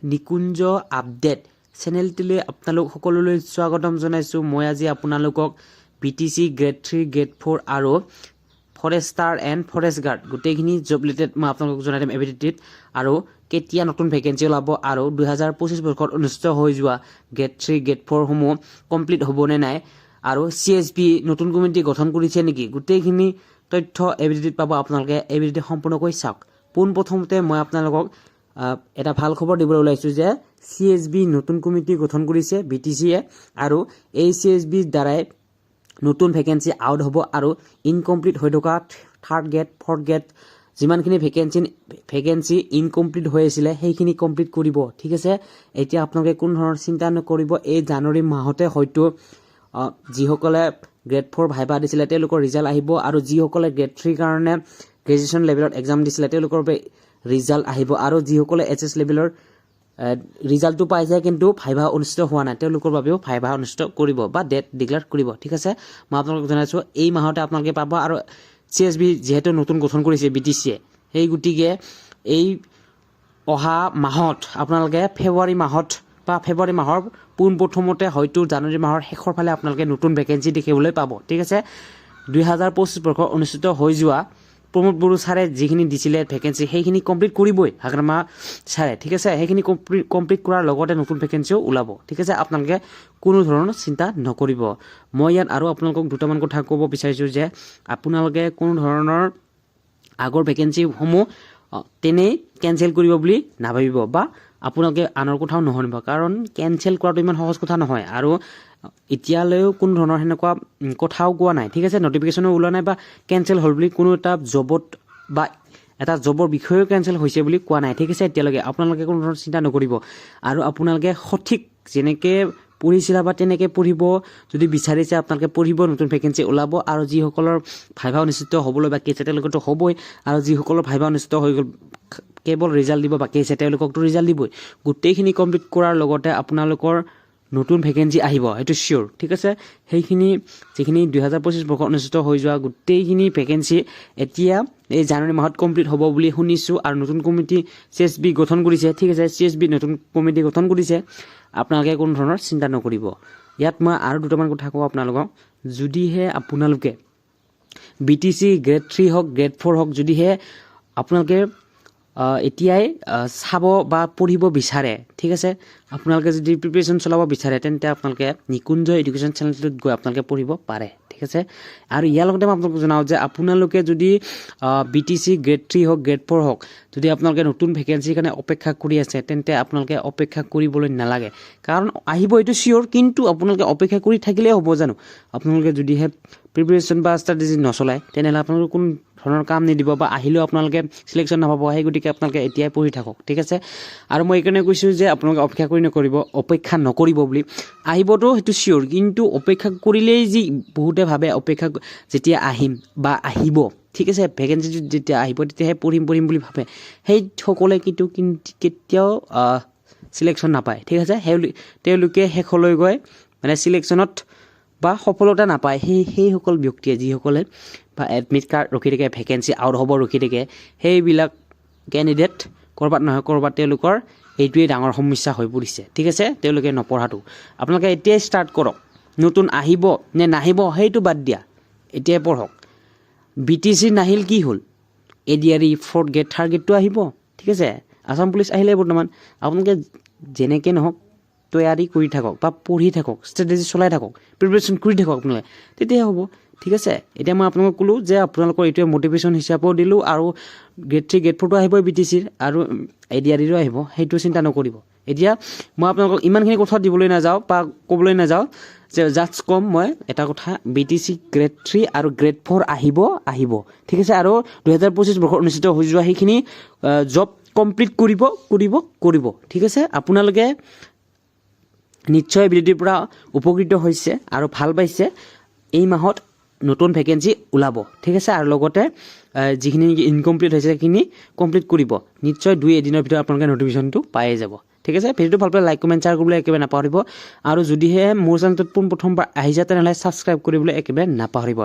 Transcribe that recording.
নিকুঞ্জ update চেনেলটিলৈ আপোনালোক সকলোলৈ স্বাগতম জনাইছোঁ। মই আজি আপোনালোকক BTC গ্ৰেড 3 গ্ৰেড 4 আৰু ফৰেষ্টাৰ এণ্ড ফৰেষ্ট গাৰ্ড গোটেইখিনি জব ৰিলেটেড মই আপোনালোকক জনাই দিম এবিলিটিত আৰু কেতিয়া নতুন ভেকেঞ্চি ওলাব আৰু 2025 বৰ্ষত অনুষ্ঠিত হৈ যোৱা গ্ৰেড 3 গ্ৰেড 4 সমূহ কমপ্লিট হ'বনে নাই আৰু CSB নতুন কমিটি গঠন কৰিছে নেকি গোটেইখিনি তথ্য এবিলিটিত পাব। আপোনালোকে এবিলিটি সম্পূৰ্ণকৈ চাওক। পোনপ্ৰথমতে মই আপোনালোকক এটা ভাল খবৰ দিবলৈ ওলাইছোঁ যে CSB নতুন কমিটি গঠন কৰিছে BTCয়ে আৰু এই CSB দ্বাৰাই নতুন ভেকেঞ্চি আউট হ'ব আৰু ইনকমপ্লিট হৈ থকা থাৰ্ড গ্ৰেড ফৰ্থ গ্ৰেড যিমানখিনি ভেকেঞ্চি ইনকমপ্লিট হৈ আছিলে সেইখিনি কমপ্লিট কৰিব। ঠিক আছে, এতিয়া আপোনালোকে কোনো ধৰণৰ চিন্তা নকৰিব। এই জানুৱাৰী মাহতে হয়তো যিসকলে গ্ৰেড 4 ভাইবা দিছিলে তেওঁলোকৰ ৰিজাল্ট আহিব আৰু যিসকলে গ্ৰেড 3 কাৰণে গ্ৰেজুৱেশ্যন লেভেলত এক্সাম দিছিলে তেওঁলোকৰ ৰিজাল্ট আহিব আৰু যিসকলে HS লেভেলৰ ৰিজাল্টটো পাই যায় কিন্তু ভাইভা অনুষ্ঠিত হোৱা নাই তেওঁলোকৰ বাবেও ভাইভা অনুষ্ঠিত কৰিব বা ডেট ডিক্লেয়াৰ কৰিব। ঠিক আছে, মই আপোনালোকক জনাইছোঁ এই মাহতে আপোনালোকে পাব আৰু CSB যিহেতু নতুন গঠন কৰিছে BTCয়ে সেই গতিকে এই অহা মাহত আপোনালোকে ফেব্ৰুৱাৰী মাহৰ পোনপ্ৰথমতে হয়তো জানুৱাৰী মাহৰ শেষৰ ফালে আপোনালোকে নতুন ভেকেঞ্চি দেখিবলৈ পাব। ঠিক আছে, 2025 বৰ্ষত অনুষ্ঠিত হৈ যোৱা প্ৰমোদ বড়ো ছাৰে যিখিনি দিছিলে ভেকেঞ্চি সেইখিনি কমপ্লিট কৰিবই হাগ্ৰামা ছাৰে। ঠিক আছে, সেইখিনি কমপ্লিট কৰাৰ লগতে নতুন ভেকেঞ্চিও ওলাব। ঠিক আছে, আপোনালোকে কোনো ধৰণৰ চিন্তা নকৰিব। মই ইয়াত আৰু আপোনালোকক দুটামান কথা ক'ব বিচাৰিছোঁ যে আপোনালোকে কোনো ধৰণৰ আগৰ ভেকেঞ্চিসমূহ তেনেই কেঞ্চেল কৰিব বুলি নাভাবিব বা আপোনালোকে আনৰ কথাও নুশুনিব, কাৰণ কেঞ্চেল কৰাটো ইমান সহজ কথা নহয় আৰু এতিয়ালৈও কোনো ধৰণৰ সেনেকুৱা কথাও কোৱা নাই। ঠিক আছে, নটিফিকেশ্যনো ওলোৱা নাই বা কেঞ্চেল হ'ল বুলি কোনো এটা জবত বা এটা জবৰ বিষয়েও কেঞ্চেল হৈছে বুলি কোৱা নাই। ঠিক আছে, এতিয়ালৈকে আপোনালোকে কোনো ধৰণৰ চিন্তা নকৰিব আৰু আপোনালোকে সঠিক যেনেকৈ পঢ়িছিলা বা তেনেকৈ পঢ়িব। যদি বিচাৰিছে আপোনালোকে পঢ়িব, নতুন ভেকেঞ্চি ওলাব আৰু যিসকলৰ ভাইভা অনুষ্ঠিত হ'বলৈ বাকী আছে তেওঁলোকতো হ'বই আৰু যিসকলৰ ভাইভা অনুষ্ঠিত হৈ গ'ল কেৱল ৰিজাল্ট দিব বাকী আছে তেওঁলোককতো ৰিজাল্ট দিবই। গোটেইখিনি কমপ্লিট কৰাৰ লগতে আপোনালোকৰ নতুন ভেকেঞ্চি আহিব, সেইটো চিয়'ৰ। ঠিক আছে, সেইখিনি যিখিনি 2025 বৰ্ষত অনুষ্ঠিত হৈ যোৱা গোটেইখিনি ভেকেঞ্চি এতিয়া এই জানুৱাৰী মাহত কমপ্লিট হ'ব বুলি শুনিছোঁ আৰু নতুন কমিটি CSB গঠন কৰিছে। ঠিক আছে, CSB নতুন কমিটি গঠন কৰিছে, আপোনালোকে কোনো ধৰণৰ চিন্তা নকৰিব। ইয়াত মই আৰু দুটামান কথা কওঁ আপোনালোকক। যদিহে আপোনালোকে BTC গ্ৰেড 3 হওক গ্ৰেড 4 হওক যদিহে আপোনালোকে এতিয়াই চাব বা পঢ়িব বিচাৰে, ঠিক আছে, আপোনালোকে যদি প্ৰিপেৰেশ্যন চলাব বিচাৰে তেন্তে আপোনালোকে নিকুঞ্জ এডুকেশ্যন চেনেলটোত গৈ আপোনালোকে পঢ়িব পাৰে। ঠিক আছে, আৰু ইয়াৰ লগতে মই আপোনালোকক জনাওঁ যে আপোনালোকে যদি BTC গ্ৰেড 3 হওক গ্ৰেড 4 হওক যদি আপোনালোকে নতুন ভেকেঞ্চিৰ কাৰণে অপেক্ষা কৰি আছে তেন্তে আপোনালোকে অপেক্ষা কৰিবলৈ নালাগে, কাৰণ আহিব এইটো চিয়'ৰ। কিন্তু আপোনালোকে অপেক্ষা কৰি থাকিলেই হ'ব জানো? আপোনালোকে যদিহে প্ৰিপেৰেশ্যন বা ষ্ট্ৰেটেজি নচলায় তেনেহ'লে আপোনালোকে কোনো ধৰণৰ কাম নিদিব বা আহিলেও আপোনালোকে চিলেকশ্যন নাপাব। সেই গতিকে আপোনালোকে এতিয়াই পঢ়ি থাকক। ঠিক আছে, আৰু মই এইকাৰণে কৈছোঁ যে আপোনালোকে অপেক্ষা নকৰিব বুলি। আহিবতো সেইটো চিয়'ৰ, কিন্তু অপেক্ষা কৰিলেই যি বহুতে ভাবে অপেক্ষা যেতিয়া আহিব। ঠিক আছে, ভেকেঞ্চি যেতিয়া আহিব তেতিয়াহে পঢ়িম বুলি ভাবে, সেইসকলে কিন্তু কেতিয়াও চিলেকশ্যন নাপায়। ঠিক আছে, তেওঁলোকে শেষলৈ গৈ মানে চিলেকশ্যনত বা সফলতা নাপায় সেইসকল ব্যক্তিয়ে যিসকলে বা এডমিট কাৰ্ড ৰখি থাকে, ভেকেঞ্চি আউট হ'ব ৰখি থাকে, সেইবিলাক কেণ্ডিডেট ক'ৰবাত নহয় ক'ৰবাত তেওঁলোকৰ এইটোৱেই ডাঙৰ সমস্যা হৈ পৰিছে। ঠিক আছে, তেওঁলোকে নপঢ়াটো। আপোনালোকে এতিয়াই ষ্টাৰ্ট কৰক। নতুন আহিব নে নাহিব সেইটো বাদ দিয়া, এতিয়াই পঢ়ক। BTC নাহিল কি হ'ল, ADRE ফৰ্থ গ্ৰেড থাৰ্ড গ্ৰেডটো আহিব। ঠিক আছে, আছাম পুলিচ আহিলে বৰ্তমান আপোনালোকে যেনেকৈ নহওক তৈয়াৰী কৰি থাকক বা পঢ়ি থাকক, ষ্ট্ৰেটেজি চলাই থাকক, প্ৰিপেৰেশ্যন কৰি থাকক আপোনালোকে, তেতিয়াহে হ'ব। ঠিক আছে, এতিয়া মই আপোনালোকক ক'লোঁ যে আপোনালোকৰ এইটোৱে মটিভেশ্যন হিচাপেও দিলোঁ আৰু গ্ৰেড 3 গ্ৰেড 4টো আহিবই BTCৰ আৰু ADREৰো আহিব, সেইটো চিন্তা নকৰিব। এতিয়া মই আপোনালোকক ইমানখিনি কথা দিবলৈ নাযাওঁ বা ক'বলৈ নাযাওঁ, যে জাষ্ট ক'ম মই এটা কথা, BTC গ্ৰেড 3 আৰু গ্ৰেড 4 আহিব। ঠিক আছে, আৰু 2025 বৰ্ষত অনুষ্ঠিত হৈ যোৱা সেইখিনি জব কমপ্লিট কৰিব। ঠিক আছে, আপোনালোকে নিশ্চয় এবিলিটিৰ পৰা উপকৃত হৈছে আৰু ভাল পাইছে। এই মাহত নতুন ভেকেঞ্চি ওলাব। ঠিক আছে, আৰু লগতে যিখিনি ইনকমপ্লিট হৈছে সেইখিনি কমপ্লিট কৰিব। নিশ্চয় 2-1 দিনৰ ভিতৰত আপোনালোকে নটিফিকেশ্যনটো পায়ে যাব। ঠিক আছে, ভিডিঅ'টো ভাল পালে লাইক কমেণ্ট শ্বেয়াৰ কৰিবলৈ একেবাৰে নাপাহৰিব আৰু যদিহে মোৰ চেনেলটোত পোনপ্ৰথমবাৰ আহিছে তেনেহ'লে ছাবস্ক্ৰাইব কৰিবলৈ একেবাৰে নাপাহৰিব।